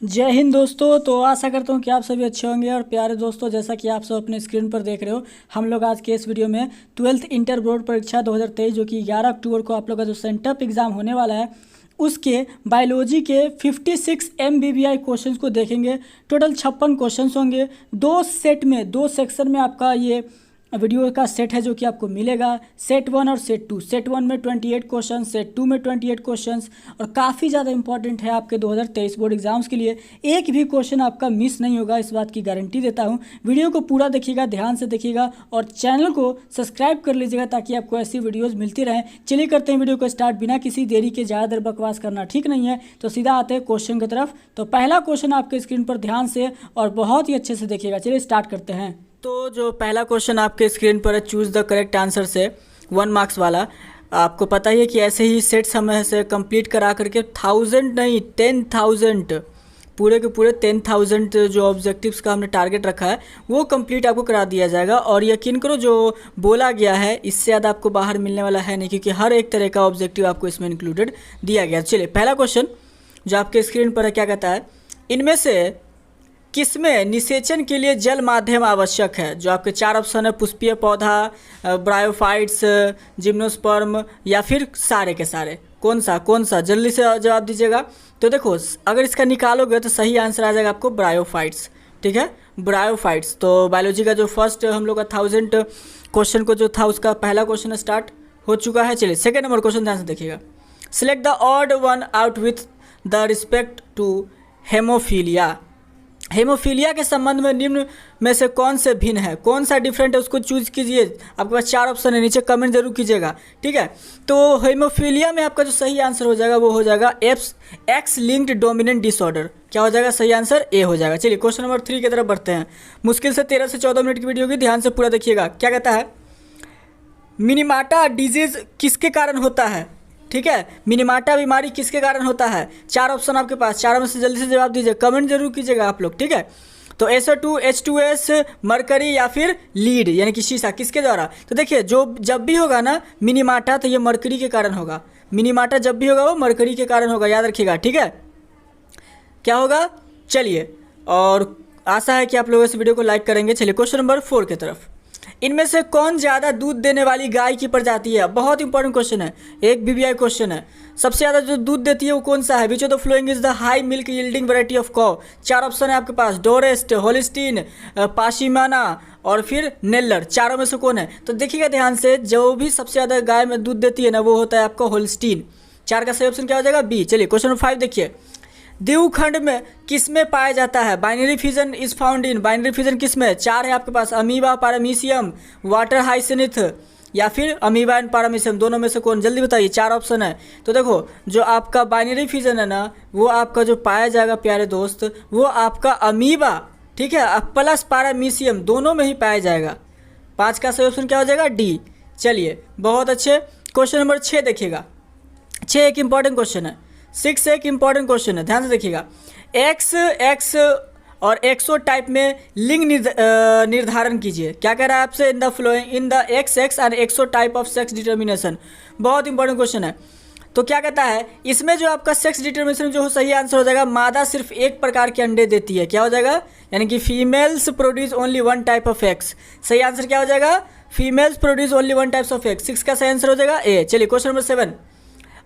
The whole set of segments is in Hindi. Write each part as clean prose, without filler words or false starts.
जय हिंद दोस्तों। तो आशा करता हूँ कि आप सभी अच्छे होंगे। और प्यारे दोस्तों, जैसा कि आप सब अपने स्क्रीन पर देख रहे हो, हम लोग आज के इस वीडियो में 12th इंटर बोर्ड परीक्षा 2023 जो कि 11 अक्टूबर को आप लोग का जो सेंटअप एग्ज़ाम होने वाला है, उसके बायोलॉजी के 56 MBBI क्वेश्चंस को देखेंगे। टोटल 56 क्वेश्चंस होंगे। दो सेट में, दो सेक्शन में आपका ये वीडियो का सेट है जो कि आपको मिलेगा। सेट 1 और सेट 2। सेट 1 में 28 क्वेश्चन, सेट 2 में 28 क्वेश्चंस, और काफ़ी ज़्यादा इंपॉर्टेंट है आपके 2023 बोर्ड एग्जाम्स के लिए। एक भी क्वेश्चन आपका मिस नहीं होगा, इस बात की गारंटी देता हूँ। वीडियो को पूरा देखिएगा, ध्यान से देखिएगा, और चैनल को सब्सक्राइब कर लीजिएगा ताकि आपको ऐसी वीडियोज़ मिलती रहें। चलिए करते हैं वीडियो को स्टार्ट, बिना किसी देरी के। ज़्यादा देर बकवास करना ठीक नहीं है, तो सीधा आते हैं क्वेश्चन की तरफ। तो पहला क्वेश्चन आपके स्क्रीन पर ध्यान से और बहुत ही अच्छे से देखिएगा। चलिए स्टार्ट करते हैं। तो जो पहला क्वेश्चन आपके स्क्रीन पर है, चूज़ द करेक्ट आंसर से 1 मार्क्स वाला। आपको पता ही है कि ऐसे ही सेट समय से कंप्लीट करा करके 1000 नहीं 10,000 पूरे के पूरे 10,000 जो ऑब्जेक्टिव्स का हमने टारगेट रखा है वो कंप्लीट आपको करा दिया जाएगा। और यकीन करो, जो बोला गया है इससे ज़्यादा आपको बाहर मिलने वाला है नहीं, क्योंकि हर एक तरह का ऑब्जेक्टिव आपको इसमें इंक्लूडेड दिया गया। चलिए पहला क्वेश्चन जो आपके स्क्रीन पर है, क्या कहता है, इनमें से किसमें निषेचन के लिए जल माध्यम आवश्यक है? जो आपके 4 ऑप्शन है, पुष्पीय पौधा, ब्रायोफाइट्स, जिम्नोस्पर्म, या फिर सारे के सारे। कौन सा जल्दी से जवाब दीजिएगा। तो देखो, अगर इसका निकालोगे तो सही आंसर आ जाएगा आपको ब्रायोफाइट्स। ठीक है, ब्रायोफाइट्स। तो बायोलॉजी का जो फर्स्ट हम लोग का 1000 क्वेश्चन को जो था उसका पहला क्वेश्चन स्टार्ट हो चुका है। चलिए सेकेंड नंबर क्वेश्चन ध्यान से देखिएगा। Select the odd one out with the respect to hemophilia. Hemophilia के संबंध में निम्न में से कौन से भिन्न है, कौन सा डिफरेंट है, उसको चूज कीजिए। आपके पास 4 ऑप्शन है, नीचे कमेंट जरूर कीजिएगा। ठीक है, तो हेमोफीलिया में आपका जो सही आंसर हो जाएगा वो हो जाएगा एक्स लिंक्ड डोमिनेंट डिसऑर्डर। क्या हो जाएगा सही आंसर? ए हो जाएगा। चलिए क्वेश्चन नंबर 3 की तरफ बढ़ते हैं। मुश्किल से 13 से 14 मिनट की वीडियो की, ध्यान से पूरा देखिएगा। क्या कहता है, मिनीमाटा डिजीज किसके कारण होता है? ठीक है, मिनीमाटा बीमारी किसके कारण होता है? 4 ऑप्शन आपके पास, 4 में से जल्दी से जवाब दीजिए, कमेंट जरूर कीजिएगा आप लोग। ठीक है, तो SO2, H2S, मरकरी या फिर लीड यानी कि शीशा, किसके द्वारा? तो देखिए, जो जब भी होगा ना मिनीमाटा तो ये मरकरी के कारण होगा। मिनीमाटा जब भी होगा वो मरकरी के कारण होगा, याद रखिएगा। ठीक है, क्या होगा? चलिए, और आशा है कि आप लोग इस वीडियो को लाइक करेंगे। चलिए क्वेश्चन नंबर 4 की तरफ। इनमें से कौन ज़्यादा दूध देने वाली गाय की प्रजाति है? बहुत इंपॉर्टेंट क्वेश्चन है, एक BBI क्वेश्चन है। सबसे ज़्यादा जो दूध देती है वो कौन सा है? Which of the following is the high milk yielding variety of कॉ? 4 ऑप्शन है आपके पास, डोरेस्ट, होलिस्टीन, पाशिमाना और फिर नेल्लर। चारों में से कौन है? तो देखिएगा ध्यान से, जो भी सबसे ज़्यादा गाय में दूध देती है ना वो होता है आपका होलिस्टीन। 4 का सही ऑप्शन क्या हो जाएगा? बी। चलिए क्वेश्चन नंबर 5 देखिए। द्विखंड में किसमें पाया जाता है? Binary fission is found in. Binary fission किसमें? 4 है आपके पास, अमीबा, पारामीशियम, वाटर हाइसिनिथ या फिर अमीबा एंड पारामीशियम। दोनों में से कौन? जल्दी बताइए, 4 ऑप्शन है। तो देखो, जो आपका बाइनरी फिजन है ना वो आपका जो पाया जाएगा प्यारे दोस्त, वो आपका अमीबा, ठीक है, प्लस पारामीशियम दोनों में ही पाया जाएगा। 5 का सही ऑप्शन क्या हो जाएगा? डी। चलिए बहुत अच्छे। क्वेश्चन नंबर 6 देखिएगा। 6 एक इंपॉर्टेंट क्वेश्चन है, 6 एक इंपॉर्टेंट क्वेश्चन है, ध्यान से देखिएगा। एक्स और एक्सो टाइप में लिंग निर्धारण कीजिए। क्या कह रहा है आपसे? In the following in the X and XO type of sex determination. बहुत इंपॉर्टेंट क्वेश्चन है। तो क्या कहता है, इसमें जो आपका सेक्स डिटर्मिनेशन जो सही आंसर हो जाएगा, मादा सिर्फ एक प्रकार के अंडे देती है। क्या हो जाएगा? यानी कि females produce only 1 type of eggs. सही आंसर क्या हो जाएगा? Females produce only 1 types of eggs. 6 का सही आंसर हो जाएगा ए। चलिए question number 7।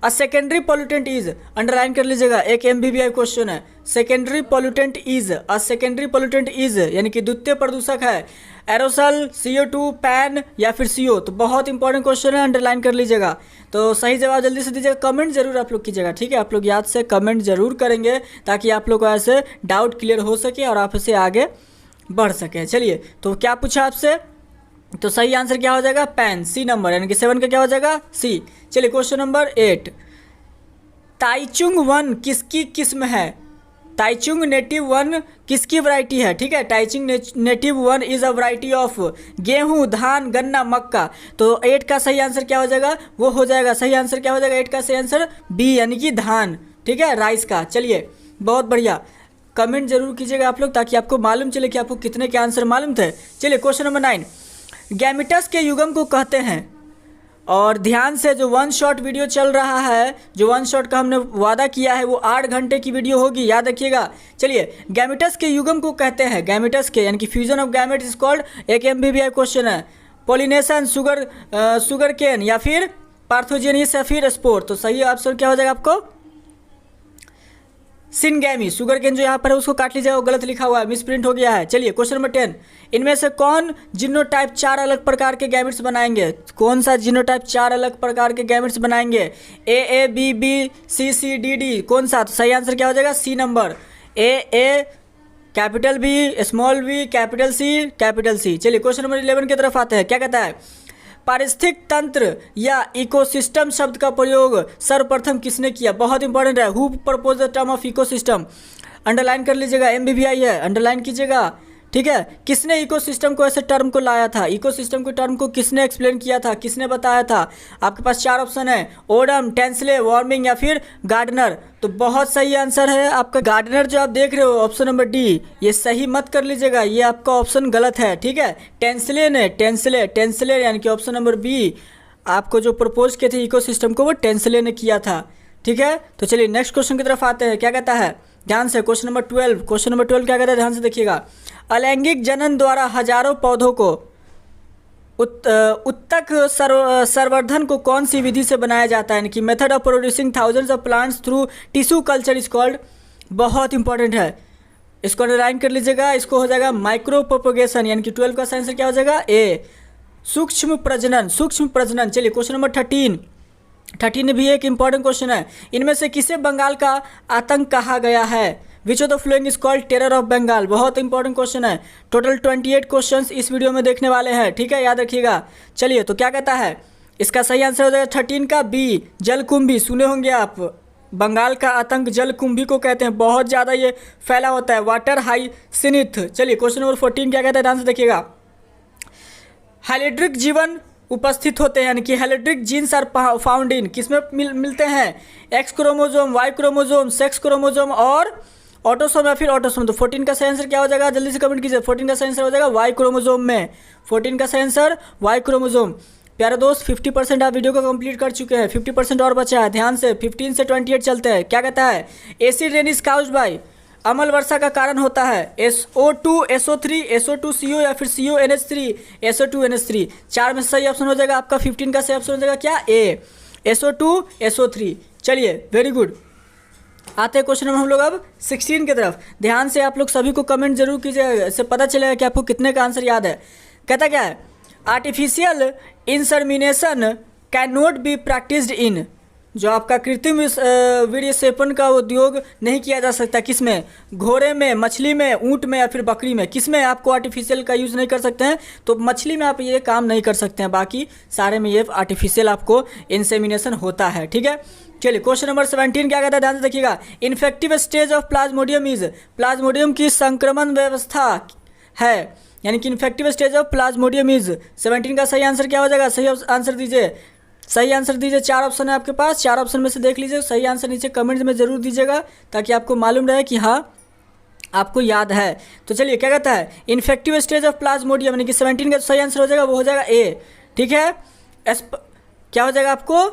A secondary pollutant is, underline कर लीजिएगा, एक MBBI क्वेश्चन है। Secondary pollutant is, a secondary pollutant is यानी कि द्वितीय प्रदूषक है, एरोसल, CO2, पैन या फिर CO। तो बहुत इंपॉर्टेंट क्वेश्चन है, अंडरलाइन कर लीजिएगा। तो सही जवाब जल्दी से दीजिएगा, कमेंट जरूर आप लोग कीजिएगा। ठीक है, आप लोग याद से कमेंट जरूर करेंगे ताकि आप लोग को ऐसे डाउट क्लियर हो सके और आप इससे आगे बढ़ सकें। चलिए, तो क्या पूछा आपसे? तो सही आंसर क्या हो जाएगा? पैन, सी नंबर, यानी कि 7 का क्या हो जाएगा? सी। चलिए क्वेश्चन नंबर 8। ताइचुंग 1 किसकी किस्म है? ताइचुंग नेटिव 1 किसकी वैरायटी है? ठीक है, Taichung native 1 is a variety of गेहूं, धान, गन्ना, मक्का। तो 8 का सही आंसर क्या हो जाएगा? वो हो जाएगा, सही आंसर क्या हो जाएगा? 8 का सही आंसर बी, यानी कि धान। ठीक है, राइस का। चलिए बहुत बढ़िया, कमेंट जरूर कीजिएगा आप लोग ताकि आपको मालूम चले कि आपको कितने के आंसर मालूम थे। चलिए क्वेश्चन नंबर 9। गैमेटस के युग्म को कहते हैं और ध्यान से, जो वन शॉट वीडियो चल रहा है, जो वन शॉट का हमने वादा किया है, वो 8 घंटे की वीडियो होगी, याद रखिएगा। चलिए, गैमेटस के युग्म को कहते हैं, गैमेटस के यानी कि fusion of gamete is called, एक MBBI क्वेश्चन है। पोलिनेशन, शुगर केन या फिर पार्थोजेनियस या फिर स्पोर। तो सही ऑप्शन क्या हो जाएगा आपको? सिनगैमी। शुगर केन जो यहाँ पर है उसको काट लीजिएगा, वो गलत लिखा हुआ है, मिस प्रिंट हो गया है। चलिए क्वेश्चन नंबर 10, इनमें से कौन जीनोटाइप 4 अलग प्रकार के गैमेट्स बनाएंगे? कौन सा जीनोटाइप 4 अलग प्रकार के गैमेट्स बनाएंगे? A B B C C D D, कौन सा? तो सही आंसर क्या हो जाएगा? C number, A capital B, small b, capital C। चलिए क्वेश्चन नंबर 11 की तरफ आते हैं। क्या कहता है? पारिस्थितिक तंत्र या इकोसिस्टम शब्द का प्रयोग सर्वप्रथम किसने किया? बहुत इंपॉर्टेंट है। Who propose the term of ecosystem? Underline कर लीजिएगा, MBBI है, अंडरलाइन कीजिएगा, ठीक है। किसने इकोसिस्टम को ऐसे टर्म को लाया था? इकोसिस्टम के टर्म को किसने एक्सप्लेन किया था, किसने बताया था? आपके पास 4 ऑप्शन है, ओडम, टेंसले, वार्मिंग या फिर गार्डनर। तो बहुत सही आंसर है आपका गार्डनर, जो आप देख रहे हो ऑप्शन नंबर डी। ये सही मत कर लीजिएगा, ये आपका ऑप्शन गलत है, ठीक है। टेंसले ने, टेंसले यानी कि ऑप्शन नंबर बी, आपको जो प्रपोज किए थे इकोसिस्टम को, वो टेंसले ने किया था, ठीक है। तो चलिए नेक्स्ट क्वेश्चन की तरफ आते हैं। क्या कहता है? ध्यान से, क्वेश्चन नंबर 12 क्या कहता है? ध्यान से देखिएगा। अलैंगिक जनन द्वारा हजारों पौधों को उत्तक संवर्धन को कौन सी विधि से बनाया जाता है? यानी कि method of producing thousands of plants through tissue culture is called. बहुत इंपॉर्टेंट है, इसको अंडरलाइन कर लीजिएगा। इसको हो जाएगा माइक्रो प्रोपोगेशन, यानी कि 12 का आंसर क्या हो जाएगा? ए, सूक्ष्म प्रजनन। चलिए क्वेश्चन नंबर 13 भी एक इंपॉर्टेंट क्वेश्चन है। इनमें से किसे बंगाल का आतंक कहा गया है? Which of the following is called terror of Bengal? बहुत इंपॉर्टेंट क्वेश्चन है। टोटल 28 क्वेश्चंस इस वीडियो में देखने वाले हैं, ठीक है, याद रखिएगा। चलिए, तो क्या कहता है? इसका सही आंसर हो जाएगा 13 का बी, जलकुंभी। सुने होंगे आप, बंगाल का आतंक जलकुंभी को कहते हैं, बहुत ज़्यादा ये फैला होता है। वाटर हाइसिनिथ। चलिए क्वेश्चन नंबर 14 क्या कहता है? ध्यान से देखिएगा। हाइड्रिक जीवन उपस्थित होते हैं, यानी कि holandric genes are found in, किसमें मिलते हैं? X chromosome, Y chromosome, sex chromosome और ऑटोसोम या फिर ऑटोसोम। तो 14 का सही आंसर क्या हो जाएगा? जल्दी से कमेंट कीजिए। 14 का सही आंसर हो जाएगा वाई क्रोमोजोम में। 14 का सही आंसर वाई क्रोमोजोम। प्यारे दोस्त, 50% आप वीडियो को कंप्लीट कर चुके हैं, 50% और बचा है। ध्यान से 15 से 28 चलते हैं। क्या कहता है? Acid rain is caused bye, अम्ल वर्षा का कारण होता है SO2, SO3, SO2CO या फिर CONH3, SO2NH3। 4 में सही ऑप्शन हो जाएगा आपका 15 का सही ऑप्शन हो जाएगा क्या? ए, SO2, SO3। चलिए वेरी गुड। आते हैं क्वेश्चन नंबर हम लोग अब 16 की तरफ। ध्यान से आप लोग सभी को कमेंट जरूर कीजिएगा, इससे पता चलेगा कि आपको कितने का आंसर याद है। कहता क्या है? Artificial insemination can not be practised in, जो आपका कृत्रिम वीर्य सेपन का उद्योग नहीं किया जा सकता। किसमें? घोड़े में, मछली में, ऊँट में या फिर बकरी में। किसमें आपको आर्टिफिशियल का यूज़ नहीं कर सकते हैं? तो मछली में आप ये काम नहीं कर सकते हैं, बाकी सारे में ये आर्टिफिशियल आपको इंसेमिनेशन होता है, ठीक है। चलिए क्वेश्चन नंबर 17 क्या कहता है? ध्यान से देखिएगा। Infective stage of Plasmodium is, Plasmodium की संक्रमण व्यवस्था है, यानी कि infective stage of Plasmodium is. 17 का सही आंसर क्या हो जाएगा? सही आंसर दीजिए, सही आंसर दीजिए। 4 ऑप्शन है आपके पास, 4 ऑप्शन में से देख लीजिए। सही आंसर नीचे कमेंट्स में जरूर दीजिएगा, ताकि आपको मालूम रहे कि हाँ आपको याद है। तो चलिए क्या कहता है? इन्फेक्टिव स्टेज ऑफ प्लाज्मोडियम, यानी कि 17 का सही आंसर हो जाएगा, वो हो जाएगा ए, ठीक है। क्या हो जाएगा आपको?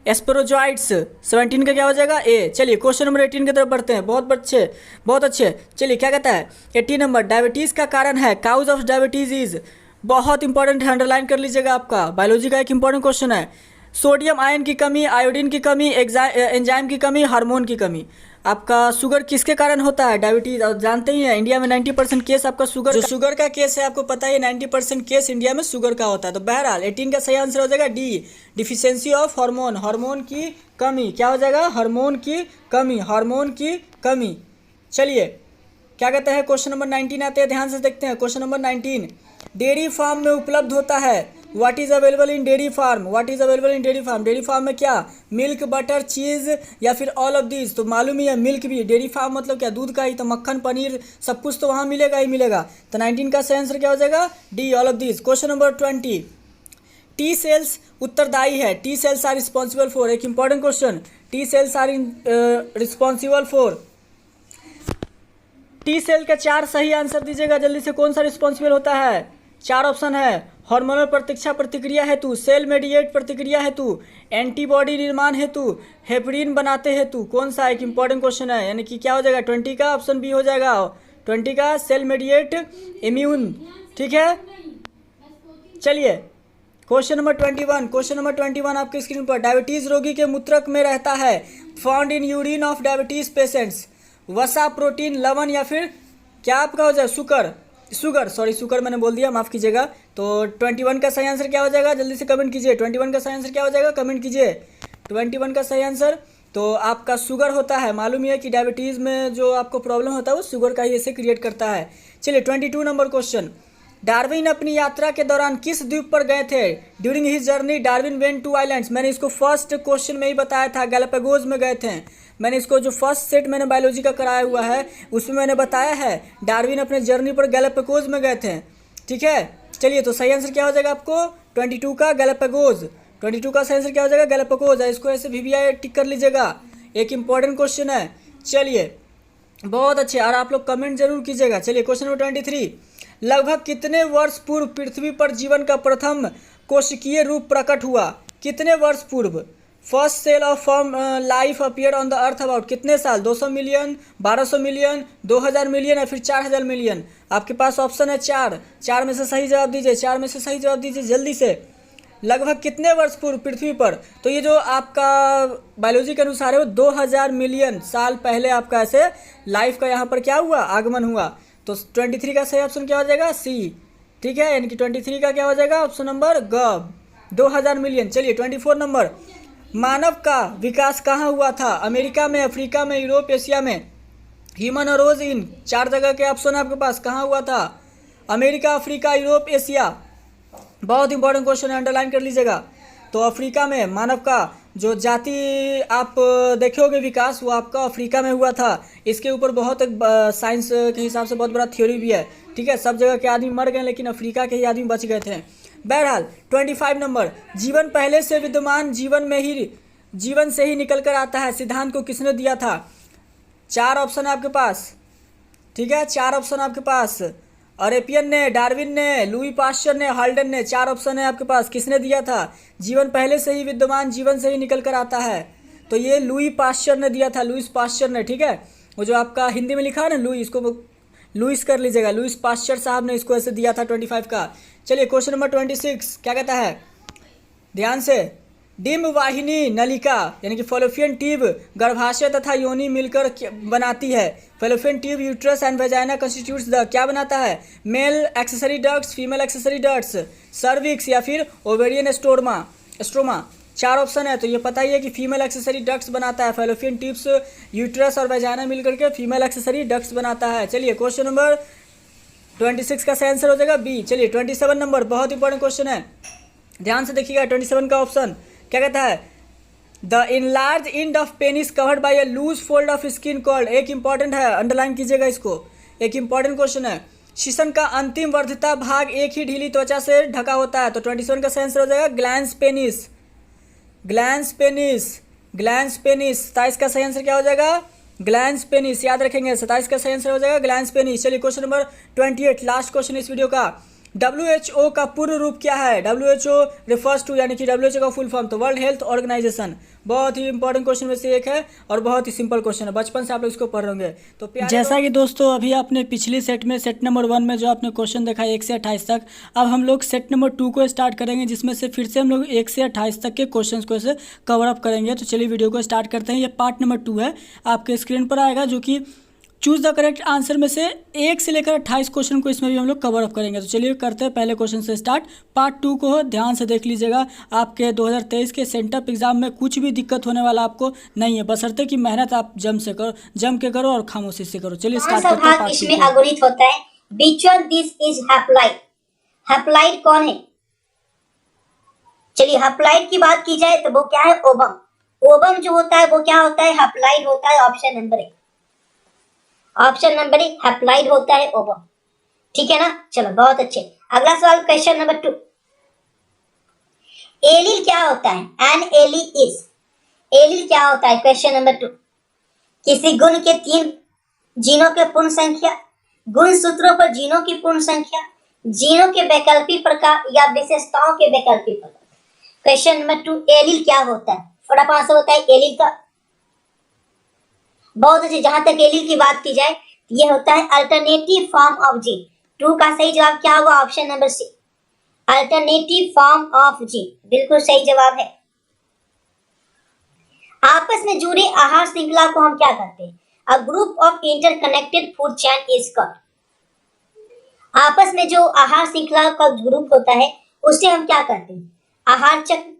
एस्पेरोजोइट्स। 17 का क्या हो जाएगा? ए। चलिए क्वेश्चन नंबर 18 की तरफ बढ़ते हैं। बहुत अच्छे। चलिए क्या कहता है? 18 नंबर, डायबिटीज़ का कारण है, काउज ऑफ डायबिटीज इज। बहुत इंपॉर्टेंट है, अंडरलाइन कर लीजिएगा, आपका बायोलॉजी का एक इंपॉर्टेंट क्वेश्चन है। सोडियम आयन की कमी, आयोडीन की कमी, एंजाइम की कमी, हार्मोन की कमी। आपका शुगर किसके कारण होता है? डायबिटीज। और जानते ही हैं इंडिया में 90% केस आपका शुगर का केस है, आपको पता है 90% केस इंडिया में शुगर का होता है। तो बहरहाल 18 का सही आंसर हो जाएगा D, deficiency of hormone, hormone की कमी। क्या हो जाएगा? हार्मोन की कमी। चलिए क्या कहते हैं? क्वेश्चन नंबर 19 आते हैं, ध्यान से देखते हैं। क्वेश्चन नंबर 19, डेयरी फार्म में उपलब्ध होता है। What is available in dairy farm? Dairy farm में क्या? मिल्क, बटर, चीज़ या फिर ऑल ऑफ दीज। तो मालूम ही है मिल्क भी, डेयरी फार्म मतलब क्या? दूध का ही, तो मक्खन, पनीर सब कुछ तो वहाँ मिलेगा ही मिलेगा। तो 19 का सही आंसर क्या हो जाएगा? D, all of these. Question number 20, T cells उत्तरदायी है, T cells are responsible for. एक important question, T cells are responsible for. T cell का 4 सही आंसर दीजिएगा जल्दी से। कौन सा रिस्पॉन्सिबल होता है? 4 ऑप्शन है, हार्मोनल प्रतीक्षा प्रतिक्रिया हेतु, सेल मेडिएट प्रतिक्रिया हेतु, एंटीबॉडी निर्माण हेतु, हेपरिन बनाते हेतु। कौन सा एक इंपॉर्टेंट क्वेश्चन है, यानी कि क्या हो जाएगा 20 का ऑप्शन बी हो जाएगा 20 का सेल मेडिएट इम्यून। ठीक है, चलिए क्वेश्चन नंबर 21। क्वेश्चन नंबर 21 आपके स्क्रीन पर, डायबिटीज रोगी के मूत्रक में रहता है, found in urine of diabetes patients. वसा, प्रोटीन, लवण या फिर क्या आपका हो जाए शुगर मैंने बोल दिया, माफ़ कीजिएगा। तो 21 का सही आंसर क्या हो जाएगा, जल्दी से कमेंट कीजिए। 21 का सही आंसर क्या हो जाएगा, कमेंट कीजिए। 21 का सही आंसर तो आपका शुगर होता है। मालूम ही है कि डायबिटीज़ में जो आपको प्रॉब्लम होता है वो शुगर का ही ऐसे क्रिएट करता है। चलिए 22 नंबर क्वेश्चन, डार्विन अपनी यात्रा के दौरान किस द्वीप पर गए थे। During his journey Darwin went to islands. मैंने इसको फर्स्ट क्वेश्चन में ही बताया था, गैलापागोस में गए थे। मैंने इसको जो फर्स्ट सेट मैंने बायोलॉजी का कराया हुआ है उसमें मैंने बताया है डार्विन अपने जर्नी पर गैलापागोस में गए थे। ठीक है, चलिए तो सही आंसर क्या हो जाएगा आपको 22 का गैलापागोस। 22 का सही आंसर क्या हो जाएगा, गैलापागोस। इसको ऐसे VVI टिक कर लीजिएगा, एक इंपॉर्टेंट क्वेश्चन है। चलिए बहुत अच्छे, और आप लोग कमेंट जरूर कीजिएगा। चलिए क्वेश्चन नंबर 23, लगभग कितने वर्ष पूर्व पृथ्वी पर जीवन का प्रथम कोशिकीय रूप प्रकट हुआ। कितने वर्ष पूर्व first cell of form life appear on the earth about. कितने साल, 200 मिलियन, 1200 मिलियन, 2000 मिलियन या फिर 4000 मिलियन। आपके पास ऑप्शन है चार में से सही जवाब दीजिए, 4 में से सही जवाब दीजिए जल्दी से। लगभग कितने वर्ष पूर्व पृथ्वी पर, तो ये जो आपका बायोलॉजी के अनुसार है वो 2000 मिलियन साल पहले आपका ऐसे लाइफ का यहाँ पर क्या हुआ, आगमन हुआ। तो 23 का सही ऑप्शन क्या हो जाएगा, सी। ठीक है, यानी कि 23 का क्या हो जाएगा, ऑप्शन नंबर ग, 2000 मिलियन। चलिए 24 नंबर, मानव का विकास कहाँ हुआ था। अमेरिका में, अफ्रीका में, यूरोप, एशिया में। ह्यूमन अरोज इन 4 जगह के ऑप्शन आपके पास, कहाँ हुआ था, अमेरिका, अफ्रीका, यूरोप, एशिया। बहुत इंपॉर्टेंट क्वेश्चन है, अंडरलाइन कर लीजिएगा। तो अफ्रीका में मानव का जो जाति आप देखोगे विकास वो आपका अफ्रीका में हुआ था। इसके ऊपर बहुत साइंस के हिसाब से बहुत बड़ा थ्योरी भी है। ठीक है, सब जगह के आदमी मर गए लेकिन अफ्रीका के ही आदमी बच गए थे। बहरहाल 25 नंबर, जीवन पहले से विद्यमान जीवन से ही निकल कर आता है, सिद्धांत को किसने दिया था। 4 ऑप्शन है आपके पास। ठीक है, 4 ऑप्शन आपके पास, अरेपियन ने, डार्विन ने, लुई पाश्चर ने, हाल्डन ने। 4 ऑप्शन है आपके पास, किसने दिया था, जीवन पहले से ही विद्यमान जीवन से ही निकल कर आता है। तो ये लुई पाश्चर ने दिया था, लुईस पाश्चर ने। ठीक है, वो जो आपका हिंदी में लिखा है ना लुई, इसको लुईस कर लीजिएगा, लुईस पाश्चर साहब ने इसको ऐसे दिया था 25 का। चलिए क्वेश्चन नंबर 26 क्या कहता है, ध्यान से, डिम्ब वाहिनी नलिका यानी कि फैलोपियन ट्यूब गर्भाशय तथा योनि मिलकर बनाती है। Fallopian tube uterus and vagina constitutes the, क्या बनाता है, male accessory ducts, female accessory ducts, cervix या फिर ओवेरियन स्ट्रोमा। 4 ऑप्शन है, तो ये पता ही है कि फीमेल एक्सेसरी डक्ट्स बनाता है। फैलोपियन ट्यूब्स यूट्रस और वेजाइना मिलकर के फीमेल एक्सेसरी डक्ट्स बनाता है। चलिए क्वेश्चन नंबर 26 का सही आंसर हो जाएगा बी। चलिए 27 नंबर, बहुत इंपॉर्टेंट क्वेश्चन है, ध्यान से देखिएगा। 27 का ऑप्शन क्या कहता है, the enlarge end of penis covered by a loose fold of skin called. एक इंपॉर्टेंट है, अंडरलाइन कीजिएगा इसको, एक इंपॉर्टेंट क्वेश्चन है। शिशन का अंतिम वर्धिता भाग एक ही ढीली त्वचा से ढका होता है। तो 27 का सही आंसर हो जाएगा glans penis. Glans penis, glans penis. 27 का सही आंसर क्या हो जाएगा, ग्लैंस पेनिस, याद रखेंगे। 27 का सही आंसर हो जाएगा ग्लैंस पेनिस। चलिए क्वेश्चन नंबर 28, लास्ट क्वेश्चन इस वीडियो का, WHO का पूर्ण रूप क्या है। WHO रिफर्स टू, यानी कि WHO का फुल फॉर्म तो वर्ल्ड हेल्थ ऑर्गेनाइजेशन। बहुत ही इंपॉर्टेंट क्वेश्चन में से एक है और बहुत ही सिंपल क्वेश्चन है, बचपन से आप लोग इसको पढ़ रहे होंगे। तो जैसा कि दोस्तों अभी आपने पिछली सेट में सेट नंबर 1 में जो आपने क्वेश्चन देखा 1 से 28 तक, अब हम लोग सेट नंबर 2 को स्टार्ट करेंगे जिसमें से फिर से हम लोग 1 से 28 तक के क्वेश्चन को ऐसे कवर अप करेंगे। तो चलिए वीडियो को स्टार्ट करते हैं। ये पार्ट नंबर 2 है, आपके स्क्रीन पर आएगा, जो कि चूज द करेक्ट आंसर में से 1 से लेकर 28 क्वेश्चन को इसमें भी हम लोग कवर अप करेंगे। तो चलिए करते हैं पहले क्वेश्चन से स्टार्ट। पार्ट 2 को ध्यान से देख लीजिएगा, आपके 2023 के सेंटअप एग्जाम में कुछ भी दिक्कत होने वाला आपको नहीं है, बशर्ते कि मेहनत आप जम के करो और खामोशी से करो। चलिए स्टार्ट करते हैं। इसमें अगुणित होता है, which one this is haploid. Haploid कौन है, चलिए हैप्लॉइड की बात की जाए तो वो क्या है, ओवम। ओवम जो होता है वो क्या होता है, हैप्लॉइड होता है। Option number 1, option number 1 haploid होता है ओवम। ठीक है ना, चलो बहुत अच्छे। अगला सवाल क्वेश्चन नंबर 2, एलील क्या होता है, एन एली इज। एलील क्या होता है, क्वेश्चन नंबर 2, किसी गुण के 3 जीनों के पूर्ण संख्या, गुण सूत्रों पर जीनों की पूर्ण संख्या, जीनों के वैकल्पिक प्रकार या विशेषताओं के वैकल्पिक प्रकार। क्वेश्चन नंबर 2, एलील क्या होता है? फटाफट आंसर होता है एलील का। बहुत अच्छे, जहां तक एलील की बात की जाए ये होता है अल्टरनेटिव फॉर्म ऑफ जीन। 2 का सही जवाब क्या होगा? Option number C, alternative form of gene, बिल्कुल सही जवाब है। आपस में जुड़े आहार श्रृंखला को हम क्या कहते हैं? A group of interconnected food chain is called. आपस में जो आहार श्रृंखला का ग्रुप होता है उसे हम क्या कहते हैं? आहार चक्र,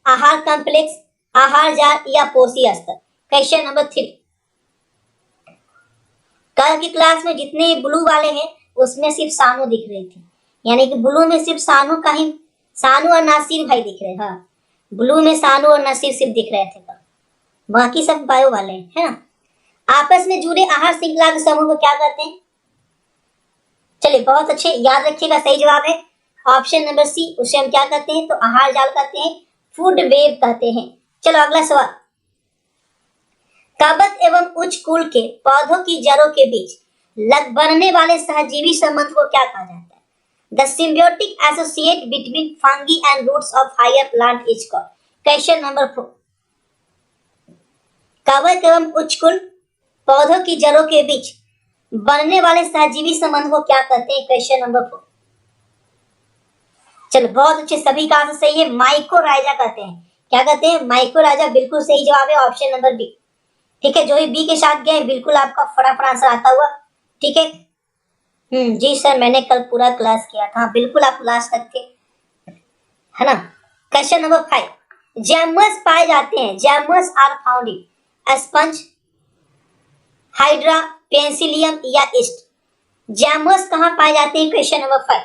आहार कॉम्प्लेक्स, आहार जाल या पोषी स्तर। क्वेश्चन नंबर 3, कल की क्लास में जितने ब्लू वाले हैं उसमें सिर्फ सानू दिख रही थी, यानी कि ब्लू में सिर्फ सानू का ही, सानू और नासिर भाई दिख रहे हैं। हाँ, ब्लू में सानू और नासिर सिर्फ दिख रहे थे, बाकी सब बायो वाले हैं, है ना। आपस में जुड़े आहार श्रृंखला के समूह को क्या कहते हैं? चलिए बहुत अच्छे, याद रखिएगा, सही जवाब है ऑप्शन नंबर सी, उसे हम क्या कहते हैं? तो आहार जाल कहते हैं, फूड वेब कहते हैं। चलो अगला सवाल, कवक एवं उच्च कुल के पौधों की जड़ों के बीच लग बनने वाले सहजीवी संबंध को क्या कहा जाता है? The symbiotic associate between fungi and roots of higher plant is called. Question number 4, कवक एवं उच्च कुल पौधों की जड़ों के बीच बनने वाले सहजीवी संबंध को क्या कहते हैं? Question number 4। चलो बहुत अच्छे, सभी का आंसर सही है, माइकोराइजा कहते हैं। क्या कहते हैं? माइकोराइजा, बिल्कुल सही जवाब है ऑप्शन नंबर बी। ठीक है, जो भी बी के साथ गए बिल्कुल आपका फटाफट आंसर आता हुआ। ठीक है, जी सर, मैंने कल पूरा क्लास किया था, बिल्कुल आप क्लास तक थे, है ना। क्वेश्चन नंबर 5, जैमस पाए जाते हैं, gemmae are found in sponge, hydra, penicillium या ईस्ट। जैमस कहाँ पाए जाते हैं? क्वेश्चन नंबर 5,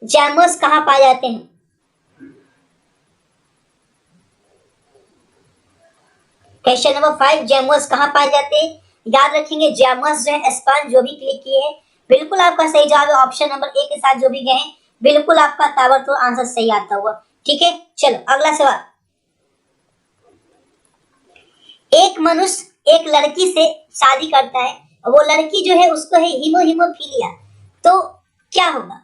जैमस कहाँ पाए जाते हैं? क्वेश्चन नंबर 5, जैमस कहाँ पाए जाते हैं? याद रखेंगे, जैमस जो है स्पंज, जो भी क्लिक किए हैं बिल्कुल आपका सही जवाब है ऑप्शन नंबर ए के साथ जो भी गए हैं बिल्कुल आपका ताबड़तोड़ आंसर सही आता हुआ। ठीक है, चलो अगला सवाल, एक मनुष्य एक लड़की से शादी करता है, वो लड़की जो है उसको है हीमोफीलिया, तो क्या होगा?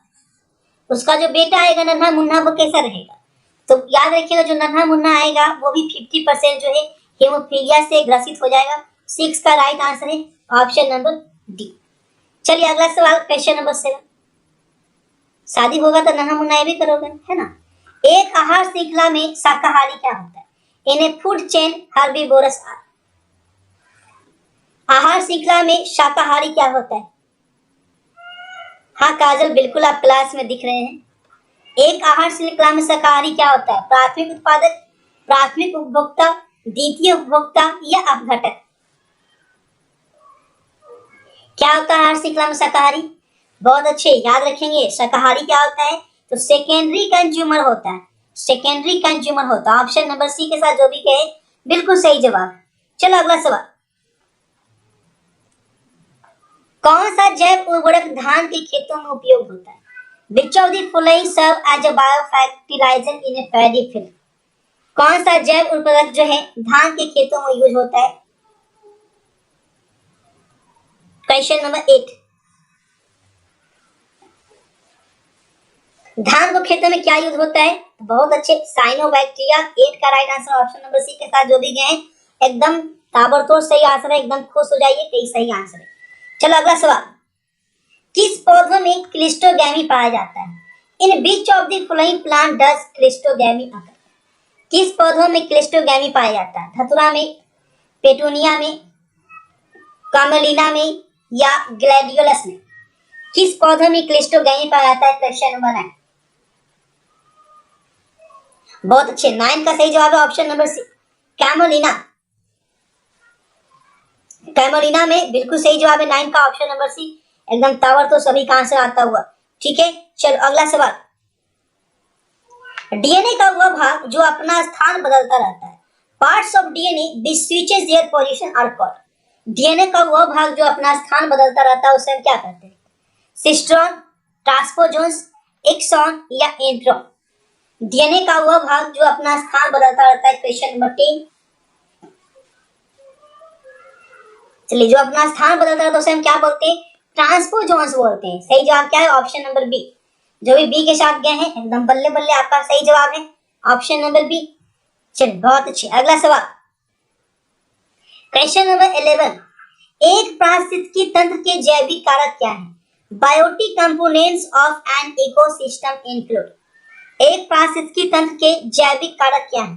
उसका जो बेटा आएगा नन्हा मुन्ना, वो कैसा रहेगा? तो याद रखिएगा, जो नन्हा मुन्ना आएगा वो भी 50% जो है हीमोफीलिया से ग्रसित हो जाएगा। 6 का राइट आंसर है ऑप्शन नंबर डी। चलिए अगला सवाल, क्वेश्चन नंबर 7, शादी होगा तो नन्हा मुन्ना ये भी करोगे, है ना। एक आहार श्रृंखला में शाकाहारी क्या होता है? In a food chain herbivores are. आहार श्रृंखला में शाकाहारी क्या होता है? हाँ काजल, बिल्कुल आप क्लास में दिख रहे हैं। एक आहार श्रृंखला में शाकाहारी क्या होता है? प्राथमिक उत्पादक, प्राथमिक उपभोक्ता, द्वितीय उपभोक्ता या अपघटक। क्या होता है आहार श्रृंखला में शाकाहारी? बहुत अच्छे, याद रखेंगे, शाकाहारी क्या होता है? तो सेकेंडरी कंज्यूमर होता है, सेकेंडरी कंज्यूमर होता है। ऑप्शन नंबर सी के साथ जो भी कहे बिल्कुल सही जवाब। चलो अगला सवाल, कौन सा जैव उर्वरक धान के खेतों में उपयोग होता है? Which of the following serve as a biofertilizer in a paddy field? कौन सा जैव उर्वरक जो है धान के खेतों में यूज होता है? क्वेश्चन नंबर 8, धान को खेतों में क्या यूज होता है? बहुत अच्छे, साइनोबैक्टीरिया। 8 का right answer option number C के साथ जो भी गए एकदम ताबड़तोड़ सही आंसर है, एकदम खुश हो जाइए, यही सही आंसर है। चलो अगला सवाल, किस पौधों में क्लिस्टोगैमी पाया जाता है? In which of the following plant does cleistogamy occur? किस पौधों में क्लिस्टोगैमी पाया जाता है? धतूरा में, पेटूनिया में, कामेलिना में या ग्लैडियोलस में? किस पौधों में क्लिस्टोगैमी पाया जाता है? Question number 9। बहुत अच्छे, 9 का सही जवाब है ऑप्शन नंबर सी, कैमोलिना। कैमोलिना में बिल्कुल सही जवाब है 9 का ऑप्शन नंबर सी, एकदम टावर तो सभी का आंसर आता हुआ। ठीक है, चलो अगला सवाल, डीएनए का वह भाग जो अपना स्थान बदलता रहता है, parts of DNA which switches their position are called. DNA का वह भाग जो अपना स्थान बदलता रहता है उसे हम क्या कहते हैं? सिस्ट्रॉन, ट्रांसपोजोन्स, एक्सॉन या इंट्रॉन। डीएनए का वह भाग जो अपना स्थान बदलता रहता है। क्वेश्चन नंबर 3, चलिए जो अपना स्थान बदलता रहता है उसे हम क्या बोलते हैं? ट्रांसपोजोन्स बोलते हैं। सही जवाब क्या है? ऑप्शन नंबर बी, जो भी बी के साथ गए हैं एकदम बल्ले बल्ले, आपका सही जवाब है ऑप्शन नंबर बी। चलिए बहुत अच्छे, अगला सवाल क्वेश्चन नंबर 11, एक पारिस्थितिकी तंत्र के जैविक कारक क्या है? Biotic components of an ecosystem include. एक पारिस्थितिकी तंत्र के जैविक कारक क्या है?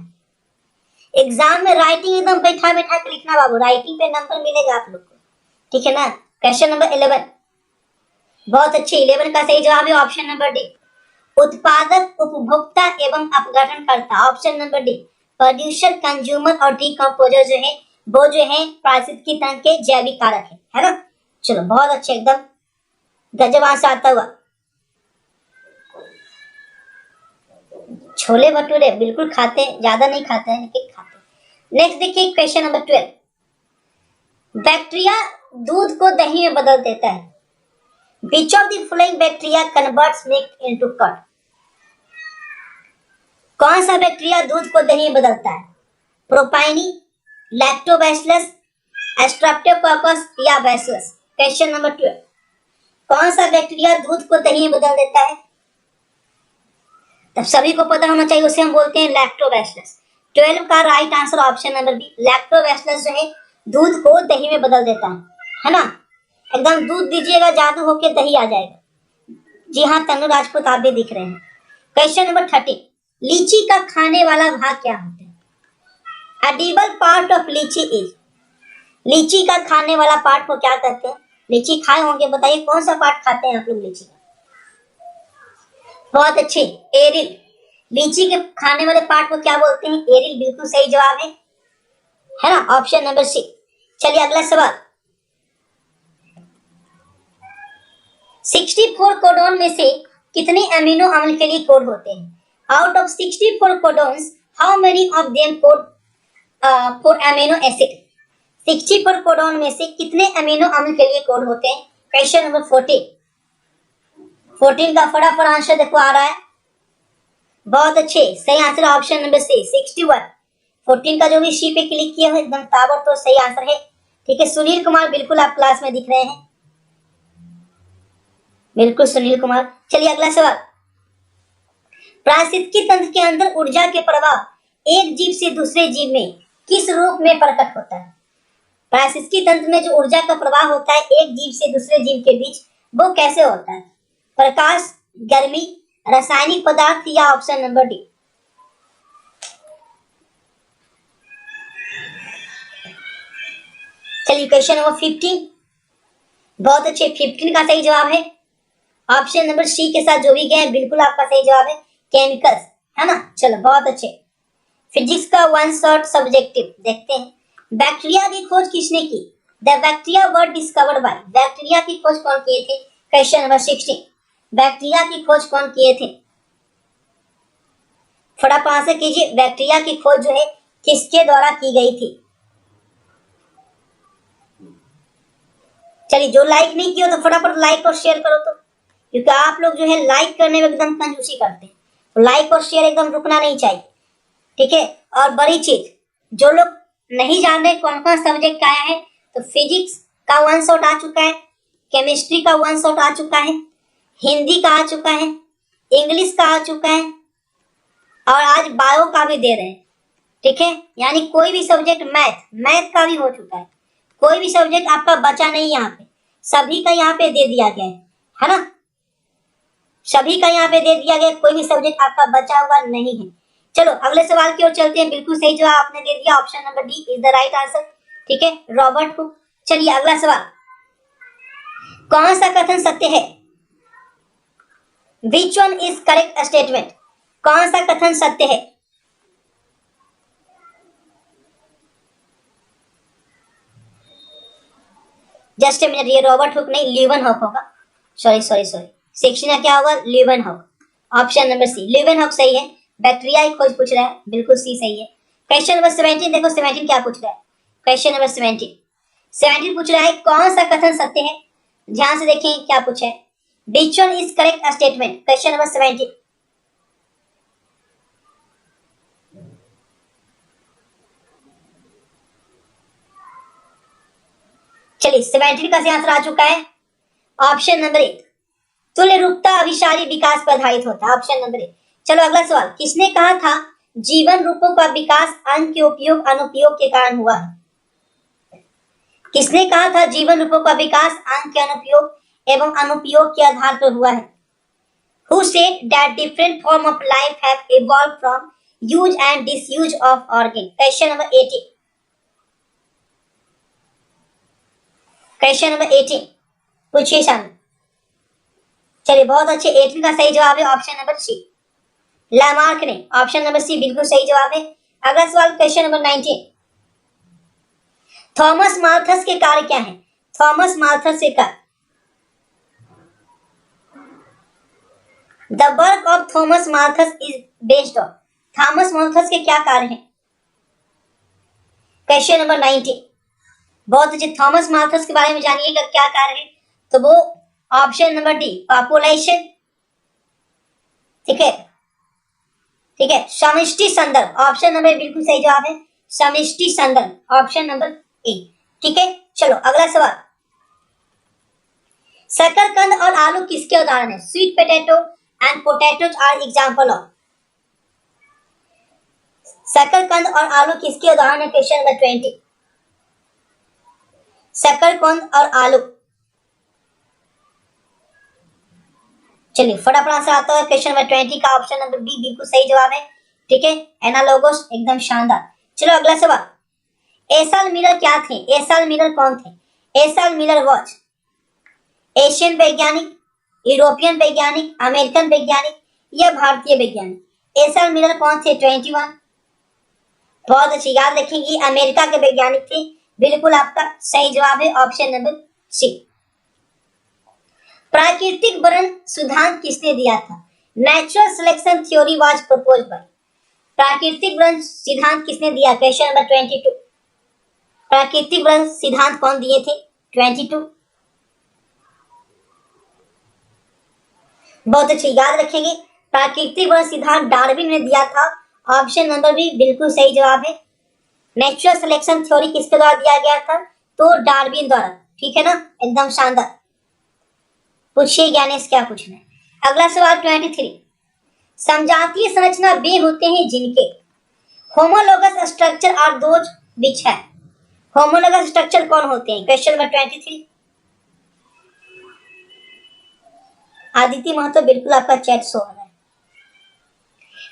एग्जाम में राइटिंग एकदम बैठा बैठा के लिखना बाबू, राइटिंग पे नंबर मिलेगा आप लोग को, ठीक है ना। क्वेश्चन नंबर 11, बहुत अच्छे, 11 का सही जवाब है ऑप्शन नंबर डी, उत्पादक, उपभोक्ता एवं अपघटनकर्ता, option number D. Producer, consumer और डिकम्पोजर जो है वो जो है पारिस्थितिकी तंत्र के जैविक कारक है ना। चलो बहुत अच्छे, एकदम गजब आंसर आता हुआ। छोले भटूरे बिल्कुल खाते हैं, ज्यादा नहीं खाते हैं लेकिन खाते हैं। नेक्स्ट देखिए क्वेश्चन नंबर 12, बैक्टीरिया दूध को दही में बदल देता है। Which of the following bacteria converts milk into curd? कौन सा बैक्टीरिया दूध को दही में बदलता है? प्रोपाइनी, लैक्टोबैसिलस, स्ट्रेप्टोकोकस या बैसिलस? क्वेश्चन नंबर 12, कौन सा बैक्टीरिया दूध को दही में बदल देता है? तब सभी को पता होना चाहिए, उसे हम बोलते हैं लैक्टोबैसिलस। 12 का right answer option number B, lactobacillus जो है दूध को दही में बदल देता है ना। एकदम दूध दीजिएगा जादू होके दही आ जाएगा। जी हाँ तनु राजपूत आप भी दिख रहे हैं। क्वेश्चन नंबर 13, लीची का खाने वाला भाग क्या होता है? एडिबल पार्ट ऑफ लीची इज। लीची का खाने वाला पार्ट को क्या कहते हैं? लीची खाए होंगे, बताइए कौन सा पार्ट खाते हैं आप लोग लीची का? बहुत अच्छे, एरिल। लीची के खाने वाले पार्ट को क्या बोलते हैं? एरिल, बिल्कुल सही जवाब है ना ऑप्शन नंबर सी। चलिए अगला सवाल, 64 कोडोन में से कितने अमीनो अम्ल के लिए कोड होते हैं? Out of 64 codons how many of them code for amino acid? 64 codon में से कितने अमीनो अम्ल के लिए कोड होते हैं? क्वेश्चन नंबर 14 का फटाफट आंसर देखो आ रहा है। बहुत अच्छे, सही आंसर ऑप्शन नंबर सी 61। 14 का जो भी शी पे क्लिक किया है एकदम ताबड़तोड़ सही आंसर है, ठीक है। सुनील कुमार बिल्कुल आप क्लास में दिख रहे हैं, बिल्कुल सुनील कुमार। चलिए अगला सवाल, पारिस्थितिकी तंत्र के अंदर ऊर्जा के प्रवाह एक जीव से दूसरे जीव में किस रूप में प्रकट होता है? पारिस्थितिकी तंत्र में जो ऊर्जा का प्रवाह होता है एक जीव से दूसरे जीव के बीच, वो कैसे होता है? प्रकाश, गर्मी, रासायनिक पदार्थ या ऑप्शन नंबर डी? चलिए क्वेश्चन नंबर 15, बहुत अच्छे, 15 का सही जवाब है ऑप्शन नंबर सी के साथ जो भी गए बिल्कुल आपका सही जवाब है, केमिकल्स, है ना। चलो बहुत अच्छे। फिजिक्स का वन शॉट सब्जेक्टिव देखते हैं, बैक्टीरिया की खोज किसने की? The bacteria were discovered by. Bacteria की खोज कौन किए थे? क्वेश्चन नंबर 16, बैक्टीरिया की खोज कौन किए थे? फटाफट आंसर कीजिए, बैक्टीरिया की खोज जो है किसके द्वारा की गई थी? चलिए जो लाइक नहीं किया तो फटाफट लाइक और शेयर करो, तो क्योंकि आप लोग जो है लाइक करने में एकदम कंजूसी करते हैं, तो लाइक और शेयर एकदम रुकना नहीं चाहिए, ठीक है। और बड़ी चीज, जो लोग नहीं जान रहे कौन कौन सब्जेक्ट आया है, तो फिजिक्स का वन शॉट आ चुका है, केमिस्ट्री का वन शॉट आ चुका है, हिंदी का आ चुका है, इंग्लिश का आ चुका है और आज बायो का भी दे रहे हैं, ठीक है। यानी कोई भी सब्जेक्ट, मैथ का भी हो चुका है, कोई भी सब्जेक्ट आपका बचा नहीं, यहाँ पे सभी का यहाँ पे दे दिया गया है ना, सभी का यहाँ पे दे दिया गया, कोई भी सब्जेक्ट आपका बचा हुआ नहीं है। चलो अगले सवाल की ओर चलते हैं, बिल्कुल सही जवाब आपने दे दिया, option number D is the right answer, ठीक है, रॉबर्ट हुक। चलिए अगला सवाल, कौन सा कथन सत्य है? Which one is correct statement? कौन सा कथन सत्य है? जस्ट ए मिनट, ये रॉबर्ट हुक नहीं ल्यूवन हॉक होगा, सॉरी 16 क्या होगा? Leeuwenhoek, option number C Leeuwenhoek सही है। बैक्टीरिया की खोज पूछ रहा है, बिल्कुल सी सही है। क्वेश्चन नंबर 17 देखो, 17 क्या पूछ रहा है? क्वेश्चन नंबर 17 पूछ रहा है कौन सा कथन सत्य है? ध्यान से देखें क्या पूछा है, which one is correct statement? Question number 17, चलिए 17 का आंसर आ चुका है ऑप्शन नंबर 1, तुल्य रूपता अभिसारी विकास पर आधारित होता है। ऑप्शन नंबर ए। चलो अगला सवाल, किसने कहा था जीवन रूपों का विकास अन्न के उपयोग अनुपयोग के कारण हुआ है? किसने कहा था जीवन रूपों का विकास अन्न के अनुपयोग एवं अनुपयोग के आधार पर हुआ है? Who said that different form of life have evolved from use and disuse of organ? Question number 18. Question number 18. पूछिए सामने। चलिए बहुत अच्छे। 18 का सही जवाब है ऑप्शन नंबर सी, लैमार्क ने। ऑप्शन नंबर सी बिल्कुल सही जवाब है। अगला सवाल क्वेश्चन नंबर 19। थॉमस माल्थस के कार्य क्या है? थॉमस माल्थस के कार्य। The work of Thomas Malthus is based on. Thomas Malthus के क्या कार्य हैं? Question number 19। बहुत अच्छे। थॉमस माल्थस के बारे में जानिएगा क्या कार्य है, तो वो ऑप्शन नंबर डी, पॉपुलेशन। ठीक है, ठीक है, समष्टि संदर्भ। ऑप्शन नंबर बिल्कुल सही जवाब है, समष्टि संदर्भ। ऑप्शन नंबर ए। ठीक है, चलो अगला सवाल। शकरकंद और आलू किसके उदाहरण है? Sweet potato and potatoes are example of. शकरकंद और आलू किसके उदाहरण है? Question number 20। शकरकंद और आलू। चलिए फटाफट आंसर आता है क्वेश्चन नंबर 20 का। ऑप्शन नंबर बी बिल्कुल सही जवाब है। ठीक है, एनालोगस, एकदम शानदार। चलो अगला सवाल। एसल मिलर क्या थे? एसल मिलर कौन थे? एसल मिलर वॉज एशियन वैज्ञानिक, यूरोपियन वैज्ञानिक, अमेरिकन वैज्ञानिक या भारतीय वैज्ञानिक? एसल मिलर कौन थे? 21। बहुत अच्छी, याद रखेंगे अमेरिका के वैज्ञानिक थे। बिल्कुल आपका सही जवाब है ऑप्शन नंबर सी। प्राकृतिक वर्ण सिद्धांत किसने दिया था? Natural selection theory was proposed by. प्राकृतिक वर्ण सिद्धांत किसने दिया? Question number 22। प्राकृतिक वर्ण सिद्धांत कौन दिए थे? 22। बहुत अच्छे, याद रखेंगे प्राकृतिक वर्ण सिद्धांत डार्विन ने दिया था। ऑप्शन नंबर बी बिल्कुल सही जवाब है। नेचुरल सिलेक्शन थ्योरी किसके द्वारा दिया गया था? तो डार्विन द्वारा। ठीक है ना, एकदम शानदार। पूछिए ज्ञानेश क्या पूछना है। अगला सवाल 23। समजातीय संरचना वे होते हैं जिनके homologous structure are those which है। होमोलोगस स्ट्रक्चर कौन होते हैं? Question number 23। आदित्य महतो बिल्कुल आपका चैट शो हो रहा है।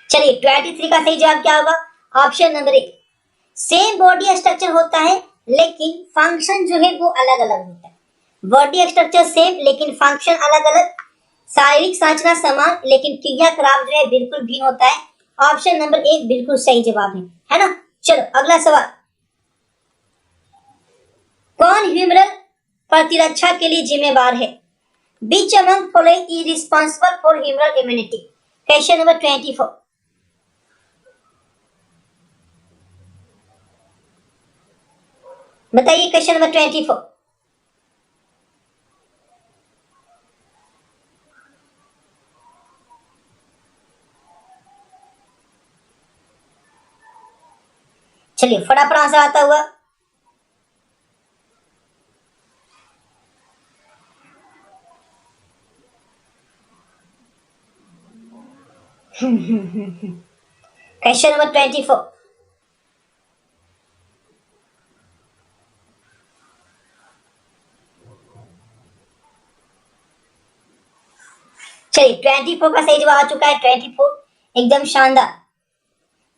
चलिए 23 का सही जवाब क्या होगा? ऑप्शन नंबर ए। सेम बॉडी स्ट्रक्चर होता है लेकिन फंक्शन जो है वो अलग अलग होता है। बॉडी स्ट्रक्चर सेम लेकिन फंक्शन अलग अलग। शारीरिक संरचना समान लेकिन क्रियाकलाप जो है बिल्कुल भिन्न होता है। ऑप्शन नंबर ए बिल्कुल सही जवाब है ना। चलो अगला सवाल। कौन ह्यूमरल प्रतिरक्षा के लिए जिम्मेवार है? Which among following is responsible for humoral immunity? Question number 24. बताइए क्वेश्चन नंबर 24। चलिए फटाफट आंसर आता हुआ। Question number 24। चलिए 24 का सही जवाब आ चुका है। 24 एकदम शानदार।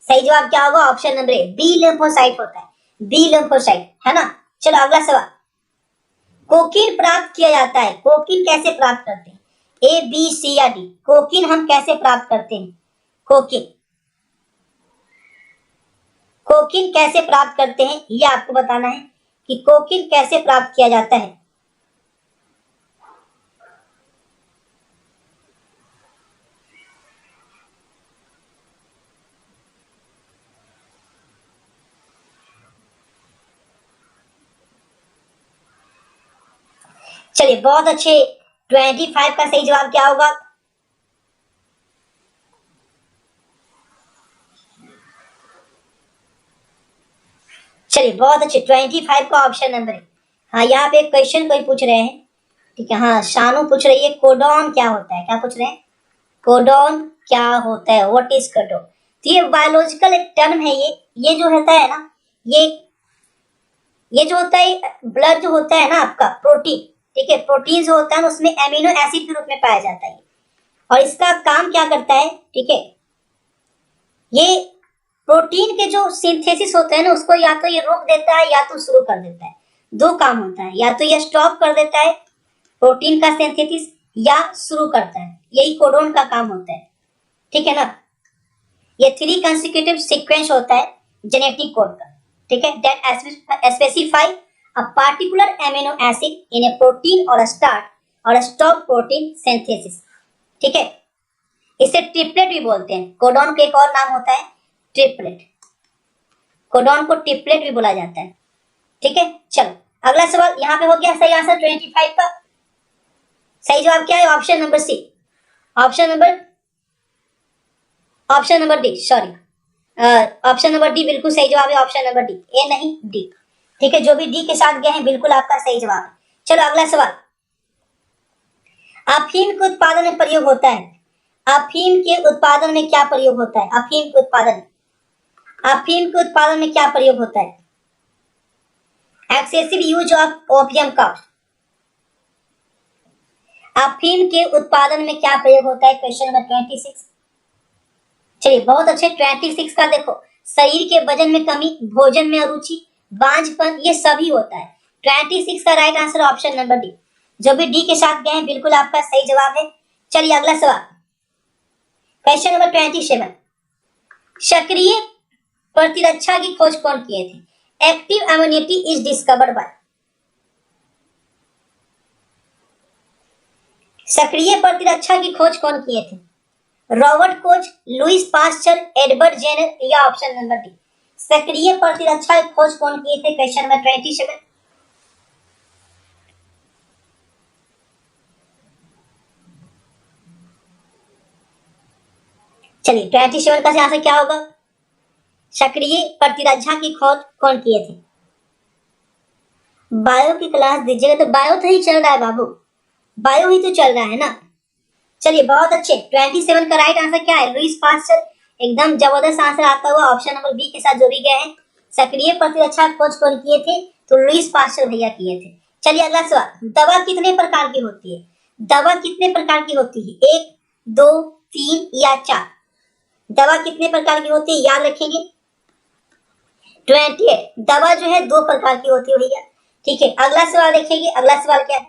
सही जवाब क्या होगा? Option number A, B lymphocyte होता है। बी लिम्फोसाइट, है ना। चलो अगला सवाल। कोकीन प्राप्त किया जाता है, कोकीन कैसे प्राप्त करते हैं? ए, बी, सी या डी? कोकीन हम कैसे प्राप्त करते हैं? कोकीन कोकीन कैसे प्राप्त करते हैं ये आपको बताना है कि कोकीन कैसे प्राप्त किया जाता है। चलिए बहुत अच्छे। 25 का सही जवाब क्या होगा? चलिए बहुत अच्छे। 25 का ऑप्शन नंबर है। हाँ, यहाँ पे क्वेश्चन कोई पूछ रहे हैं ठीक है, हाँ शानू पूछ रही है कोडॉन क्या होता है, क्या पूछ रहे हैं, कोडॉन क्या होता है, व्हाट इज कोडॉन। तो ये बायोलॉजिकल एक टर्म है, ये जो होता है ना, ये जो होता है ब्लड जो होता है ना आपका प्रोटीन, ठीक है, प्रोटीन जो होता है ना उसमें एमिनो एसिड के रूप में पाया जाता है और इसका काम क्या करता है, ठीक है, ये प्रोटीन के जो सिंथेसिस होता है ना उसको या तो ये रोक देता है या तो शुरू कर देता है। दो काम होता है, या तो ये स्टॉप कर देता है प्रोटीन का सिंथेसिस या शुरू करता है, यही कोडॉन का काम होता है, ठीक है ना। ये 3 कंसेक्यूटिव सीक्वेंस होता है जेनेटिक कोड का, ठीक है, that specify a particular amino acid in A protein और स्टार्ट और स्टॉप प्रोटीन सिंथेसिस, ठीक है। इसे ट्रिपलेट भी बोलते हैं, कोडॉन का एक और नाम होता है ट्रिपलेट, कोडॉन को ट्रिपलेट भी बोला जाता है, ठीक है। चलो अगला सवाल यहाँ पे हो गया सही आंसर 25 का। सही जवाब क्या है, option number C, option number D, sorry option number D बिल्कुल सही जवाब है, ऑप्शन नंबर डी, ए नहीं डी, ठीक है। जो भी डी के साथ गए हैं बिल्कुल आपका सही जवाब है। चलो अगला सवाल, अफीम के उत्पादन में प्रयोग होता है, अफीम के उत्पादन में क्या प्रयोग होता है, अफीम के उत्पादन में क्या प्रयोग होता है, एक्सेसिव यूज ऑफ ओपियम का, अफीम के उत्पादन में क्या प्रयोग होता है, क्वेश्चन नंबर 26। चलिए बहुत अच्छे, 26 का देखो, शरीर के वजन में कमी, भोजन में अरुचि, बांझपन, ये सभी होता है। 26 का right answer option number D, जो भी डी के साथ गए हैं बिल्कुल आपका सही जवाब है। चलिए अगला सवाल, क्वेश्चन नंबर 27, सक्रिय प्रतिरक्षा की खोज कौन किए थे, active immunity is discovered by, सक्रिय प्रतिरक्षा की खोज कौन किए थे, Robert Koch, Louis Pasteur, Edward Jenner या ऑप्शन नंबर डी। सक्रिय प्रतिरक्षा की खोज कौन किए थे, क्वेश्चन नंबर 27। चलिए 27 का आंसर क्या होगा, सक्रिय प्रतिरक्षा की खोज कौन किए थे। बायो की क्लास दीजिएगा, तो बायो तो ही चल रहा है बाबू, बायो ही तो चल रहा है ना। चलिए बहुत अच्छे, 27 का राइट आंसर क्या है, लुइस पास्चर, एकदम जबरदस्त आंसर आता हुआ ऑप्शन नंबर बी के साथ जो भी गए हैं। सक्रिय प्रतिरक्षा खोज कौन किए थे, तो लुइस पास्चर भैया किए थे। चलिए अगला सवाल, दवा कितने प्रकार की होती है, दवा कितने प्रकार की होती है, 1, 2, 3 या 4, दवा कितने प्रकार की होती है, याद रखेंगे 28, दवा जो है 2 प्रकार की होती है भैया, ठीक है। अगला सवाल देखेंगे, अगला सवाल क्या है,